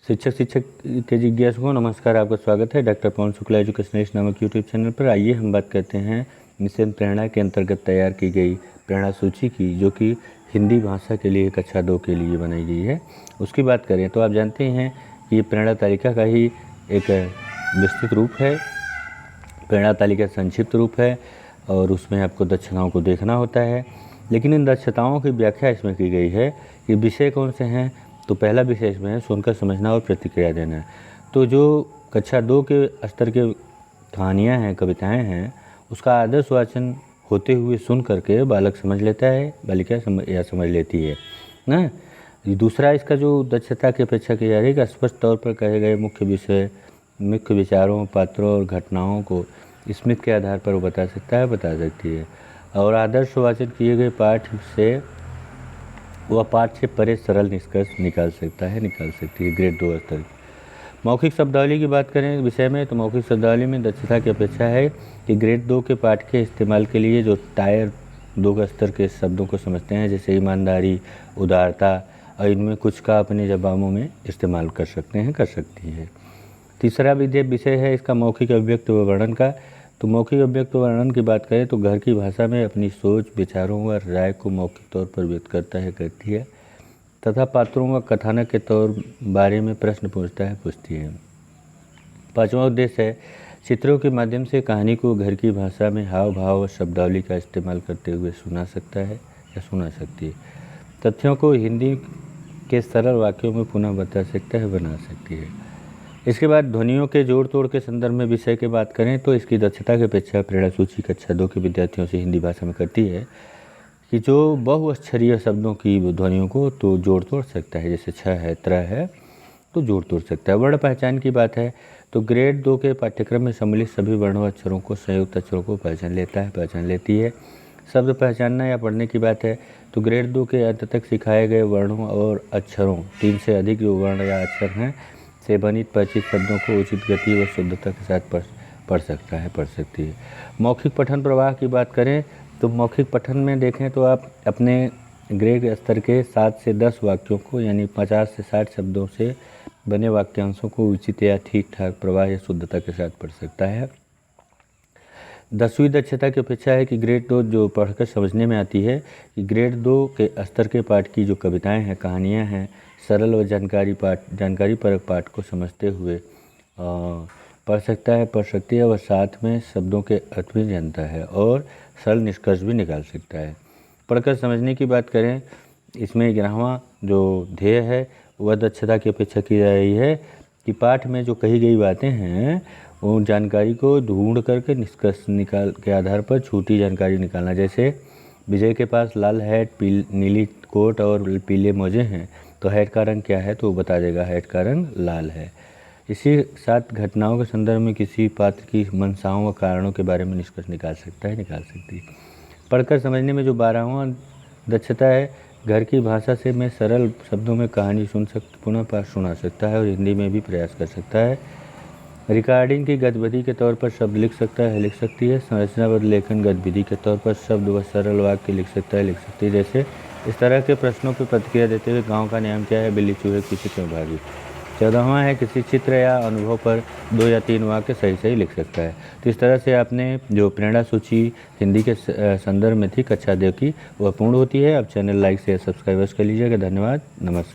शिक्षक के जिज्ञासुओं को नमस्कार। आपका स्वागत है डॉक्टर पवन शुक्ला एजुकेशनिस्ट नामक यूट्यूब चैनल पर। आइए हम बात करते हैं मिशन प्रेरणा के अंतर्गत तैयार की गई प्रेरणा सूची की, जो कि हिंदी भाषा के लिए कक्षा 2 के लिए बनाई गई है। उसकी बात करें तो आप जानते हैं कि ये प्रेरणा तालिका का ही एक विस्तृत रूप है। प्रेरणा तालिका संक्षिप्त रूप है और उसमें आपको दक्षताओं को देखना होता है, लेकिन इन दक्षताओं की व्याख्या इसमें की गई है कि विषय कौन से हैं। तो पहला विषय इसमें है सुनकर समझना और प्रतिक्रिया देना। तो जो कक्षा 2 के स्तर के कहानियाँ हैं, कविताएं हैं, उसका आदर्श वाचन होते हुए सुन करके बालक समझ लेता है, बालिका समझ लेती है ना। दूसरा इसका जो दक्षता की अपेक्षा की जा रही है कि स्पष्ट तौर पर कहे गए मुख्य विषय, मुख्य विचारों, पात्रों और घटनाओं को स्मृति के आधार पर वो बता सकता है, बता सकती है। और आदर्श वाचन किए गए पाठ से वह पाठ से परे सरल निष्कर्ष निकाल सकती है। ग्रेड 2 स्तर। मौखिक शब्दावली की बात करें विषय में, तो मौखिक शब्दावली में दक्षता की अपेक्षा है कि ग्रेड 2 के पाठ के इस्तेमाल के लिए जो टायर 2 का स्तर के शब्दों को समझते हैं, जैसे ईमानदारी, उदारता, और इनमें कुछ का अपने जवाबों में इस्तेमाल कर सकती है। तीसरा विषय है इसका मौखिक अभिव्यक्त व वर्णन का। तो मौखिक अभिव्यक्त वर्णन की बात करें तो घर की भाषा में अपनी सोच, विचारों व राय को मौखिक तौर पर व्यक्त करती है तथा पात्रों व कथानक के तौर बारे में प्रश्न पूछती है। पांचवा उद्देश्य है चित्रों के माध्यम से कहानी को घर की भाषा में हाव भाव और शब्दावली का इस्तेमाल करते हुए सुना सकती है। तथ्यों को हिंदी के सरल वाक्यों में पुनः बता सकता है, बना सकती है। इसके बाद ध्वनियों के जोड़ तोड़ के संदर्भ में विषय की बात करें तो इसकी दक्षता की अपेक्षा प्रेरणा सूची कक्षा 2 के विद्यार्थियों से हिंदी भाषा में करती है कि जो बहुअक्षरीय शब्दों की ध्वनियों को तो जोड़ तोड़ सकता है, जैसे छ है, त्र है, तो जोड़ तोड़ सकता है। वर्ण पहचान की बात है तो ग्रेड 2 के पाठ्यक्रम में सम्मिलित सभी वर्णों अक्षरों को, संयुक्त अक्षरों को पहचान लेती है। शब्द पहचानना या पढ़ने की बात है तो ग्रेड 2 के अंत तक सिखाए गए वर्णों और अक्षरों, 3 से अधिक जो वर्ण या अक्षर हैं, से बनित परिचित शब्दों को उचित गति व शुद्धता के साथ पढ़ सकती है। मौखिक पठन प्रवाह की बात करें तो मौखिक पठन में देखें तो आप अपने ग्रेड स्तर के 7 से 10 वाक्यों को, यानी 50 से 60 शब्दों से बने वाक्यांशों को उचित या ठीक ठाक प्रवाह या शुद्धता के साथ पढ़ सकता है। 10वीं दक्षता की अपेक्षा है कि ग्रेड 2 जो पढ़कर समझने में आती है कि ग्रेड 2 के स्तर के पाठ की जो कविताएं हैं, कहानियां हैं, सरल व जानकारी परक पाठ को समझते हुए पढ़ सकती है और साथ में शब्दों के अर्थ भी जानता है और सरल निष्कर्ष भी निकाल सकता है। पढ़कर समझने की बात करें, इसमें 11वां जो ध्येय है वह दक्षता की अपेक्षा की जा रही है कि पाठ में जो कही गई बातें हैं वो जानकारी को ढूंढ करके निष्कर्ष निकाल के आधार पर छोटी जानकारी निकालना। जैसे विजय के पास लाल हैट, नीली कोट और पीले मोजे हैं, तो हैट का रंग क्या है तो वो बता देगा, हैट का रंग लाल है। इसी साथ घटनाओं के संदर्भ में किसी पात्र की मंशाओं व कारणों के बारे में निष्कर्ष निकाल सकती है। पढ़कर समझने में जो 12वां दक्षता है, घर की भाषा से मैं सरल शब्दों में कहानी पुनः पाठ सुना सकता है और हिंदी में भी प्रयास कर सकता है। रिकॉर्डिंग की गतिविधि के तौर पर शब्द लिख सकती है। संरचनाबद्ध लेखन गतिविधि के तौर पर शब्द व सरल वाक्य लिख सकती है। जैसे इस तरह के प्रश्नों पर प्रतिक्रिया देते हुए गांव का नियम क्या है, बिल्ली चूहे पीछे क्यों भागी। 14वां है किसी चित्र या अनुभव पर 2 या 3 वाक्य सही लिख सकता है। तो इस तरह से आपने जो प्रेरणा सूची हिंदी के संदर्भ में थी कक्षा 2 की, वह पूर्ण होती है। आप चैनल लाइक शेयर सब्सक्राइब कर लीजिएगा। धन्यवाद, नमस्कार।